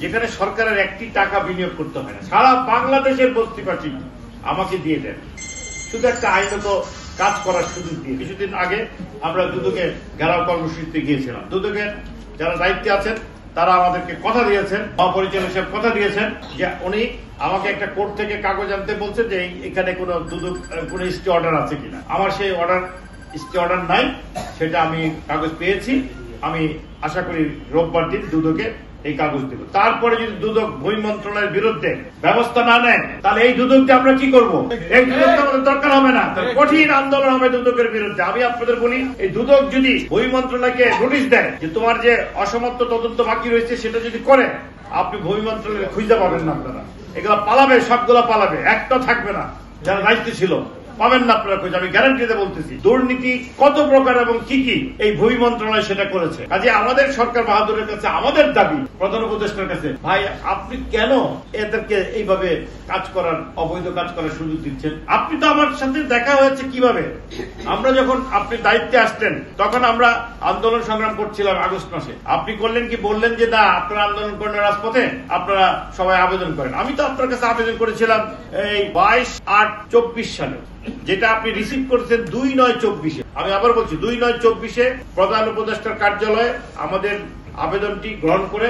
যেখানে সরকারের একটি টাকা বিনিয়োগ করতে হয় না, সারা বাংলাদেশের বস্তিবাসী আমাকে দিয়ে দেন, শুধু একটা আইনত কাজ করার সুযোগ দিয়ে। কিছুদিন আগে আমরা দুদকে ঘেরাও কর্মসূচিতে গিয়েছিলাম। দুদকের যারা দায়িত্বে আছেন তারা আমাদেরকে কথা দিয়েছেন, মহাপরিচালক সাহেব কথা দিয়েছেন যে উনি আমাকে একটা কোর্ট থেকে কাগজ আনতে বলছে যে এখানে কোনো দুদক কোনো স্টে অর্ডার আছে কিনা। আমার সেই স্টে অর্ডার নাই, সেটা আমি কাগজ পেয়েছি। আমি আশা করি রোববার দিন দুদকে এই কাগজ দেব। তারপরে যদি দুদক ভূমি মন্ত্রণালয়ের বিরুদ্ধে ব্যবস্থা না নেয় তাহলে এই দুদককে আমরা কি করবো? এই দুদক আমাদের দরকার হবে না, কঠিন আন্দোলন হবে দুদকের বিরুদ্ধে। আমি আপনাদের বলি, এই দুদক যদি ভূমি মন্ত্রণালয়কে নোটিশ দেয় যে তোমার যে অসমাপ্ত তদন্ত বাকি রয়েছে সেটা যদি করে, আপনি ভূমি মন্ত্রণালয়ে খুঁজে পাবেন না। আপনারা এগুলা পালাবে, সবগুলা পালাবে, একটা থাকবে না। যারা দায়িত্বে ছিল পাবেন না আপনারা খুঁজে, আমি গ্যারান্টিতে বলতেছি। দুর্নীতি কত প্রকার এবং কি কি এই ভূমি মন্ত্রণালয় সেটা করেছে। কাজে আমাদের সরকার বাহাদুরের কাছে আমাদের দাবি, প্রধান উপদেষ্টার কাছে, ভাই আপনি কেন এদেরকে এইভাবে কাজ করার, অবৈধ কাজ করার সুযোগ দিচ্ছেন? আপনি তো আমার সাথে দেখা হয়েছে কিভাবে, আমরা যখন আপনি দায়িত্বে আসতেন তখন আমরা আন্দোলন সংগ্রাম করছিলাম আগস্ট মাসে। আপনি করলেন কি, বললেন যে না আপনারা আন্দোলন করেন রাজপথে, আপনারা সবাই আবেদন করেন। আমি তো আপনার কাছে আবেদন করেছিলাম এই 22/8/24 সালে, যেটা আপনি রিসিভ করেছেন 2/9/24। আমি আবার বলছি 2/9/24 প্রধান উপদেষ্টার কার্যালয়ে আমাদের আবেদনটি গ্রহণ করে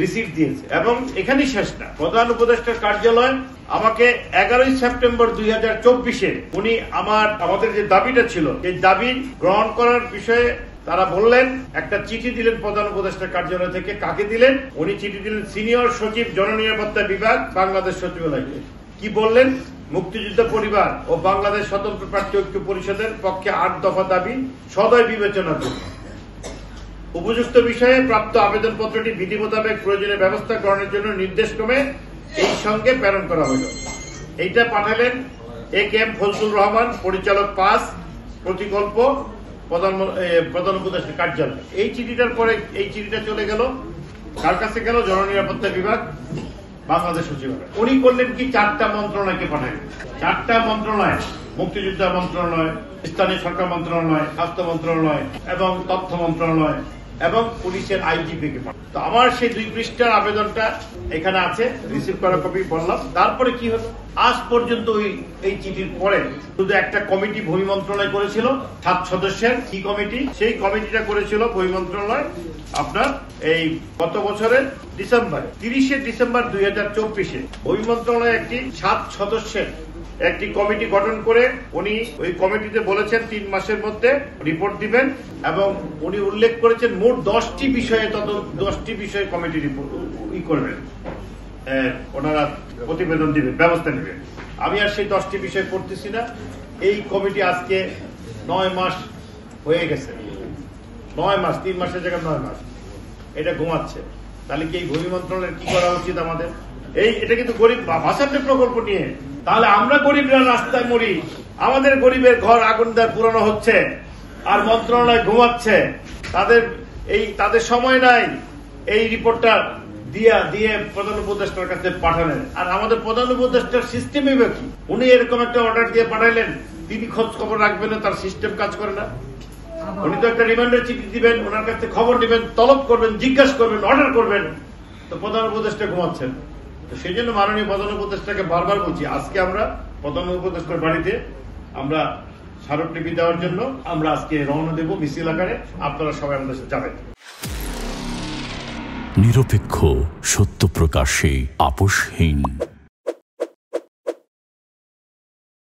রিসিভ দিয়েছে। এবং এখানেই শেষ না, প্রধান উপদেষ্টার কার্যালয় আমাকে 11 সেপ্টেম্বর 2024 উনি আমাদের যে দাবিটা ছিল এই দাবি গ্রহণ করার বিষয়ে তারা বললেন, একটা চিঠি দিলেন প্রধান উপদেষ্টার কার্যালয় থেকে। কাকে দিলেন? উনি চিঠি দিলেন সিনিয়র সচিব জননিরাপত্তা বিভাগ, বাংলাদেশ সচিবালয়কে। কি বললেন? মুক্তিযুদ্ধ পরিবার ও বাংলাদেশ স্বতন্ত্র প্রার্থী ঐক্য পরিষদের পক্ষে 8 দফা দাবি সদয় বিবেচনার জন্য উপযুক্ত বিষয়ে প্রাপ্ত আবেদনপত্রটি বিধি মোতাবেক প্রয়োজনীয় ব্যবস্থা গ্রহণের জন্য নির্দেশক্রমে এই সঙ্গে প্রেরণ করা হল। এইটা পাঠালেন AKM ফজলুর রহমান, পরিচালক 5 প্রতিকল্প, প্রধান উপদেষ্টার কার্যালয়। এই চিঠিটার পরে এই চিঠিটা চলে গেল কার কাছে? গেল জননিরাপত্তা বিভাগ, বাংলাদেশ সচিবালয়। উনি করলেন কি, 4টা মন্ত্রণালয়কে পাঠালেন। 4টা মন্ত্রণালয়, মুক্তিযোদ্ধা মন্ত্রণালয়, স্থানীয় সরকার মন্ত্রণালয়, স্বাস্থ্য মন্ত্রণালয় এবং তথ্য মন্ত্রণালয় এবং পুলিশের IGP কে পাঠালেন। তো আমার সেই 2 পৃষ্ঠার আবেদনটা এখানে আছে, রিসিভ করা কপি বললাম। তারপরে কি হলো, আজ পর্যন্ত এই চিঠির পরে শুধু একটা কমিটি ভূমি মন্ত্রণালয় করেছিল 7 সদস্যের। কি কমিটি? সেই কমিটিটা করেছিল ভূমি মন্ত্রণালয় আপনার এই গত বছরের ডিসেম্বরে, 30 ডিসেম্বর 2024 ভূমি মন্ত্রণালয় একটি 7 সদস্যের একটি কমিটি গঠন করে উনি ওই কমিটিতে বলেছেন 3 মাসের মধ্যে রিপোর্ট দিবেন। এবং উনি উল্লেখ করেছেন মোট 10টি বিষয়ে, 10টি বিষয়ে কমিটি রিপোর্ট করবেন, ওনারা প্রতিবেদন দিবেন, ব্যবস্থা নেবেন। আমি আর সেই 10টি বিষয় পড়তেছি না। এই কমিটি আজকে 9 মাস হয়ে গেছে, 9 মাস, 3 মাসের জায়গায় 9 মাস এটা ঘুমাচ্ছে। তাহলে কি এই ভূমি মন্ত্রণালয়ের কি করা উচিত আমাদের? এটা কিন্তু গরিব ভাষান্তের প্রকল্প নিয়ে, তাহলে আমরা গরিবরা রাস্তায় মরি, আমাদের গরিবের ঘর আগুন দেওয়ার পুরানো হচ্ছে আর মন্ত্রণালয় ঘুমাচ্ছে। তাদের সময় নাই এই রিপোর্টটা দিয়ে প্রধান উপদেষ্টার কাছে পাঠালেন। আর আমাদের প্রধান উপদেষ্টার সিস্টেমই বা কি? উনি এরকম একটা অর্ডার দিয়ে পাঠাইলেন, তিনি খোঁজ খবর রাখবেন না, তার সিস্টেম কাজ করে না। উনি তো একটা রিমান্ডের চিঠি দিবেন, ওনার কাছে খবর দিবেন, তলব করবেন, জিজ্ঞাসা করবেন, অর্ডার করবেন, তো প্রধান উপদেষ্টা ঘুমাচ্ছেন। তো সেই জন্য মাননীয় প্রধান উপদেষ্টাকে বারবার বলছি, আজকে আমরা প্রধান উপদেষ্টার বাড়িতে আমরা স্মারকলিপি দেওয়ার জন্য আমরা আজকে রওনা দেব মিছিল আকারে। আপনারা সবাই আমাদের সাথে যাবেন। নিরপেক্ষ, সত্য প্রকাশে আপোষহীন।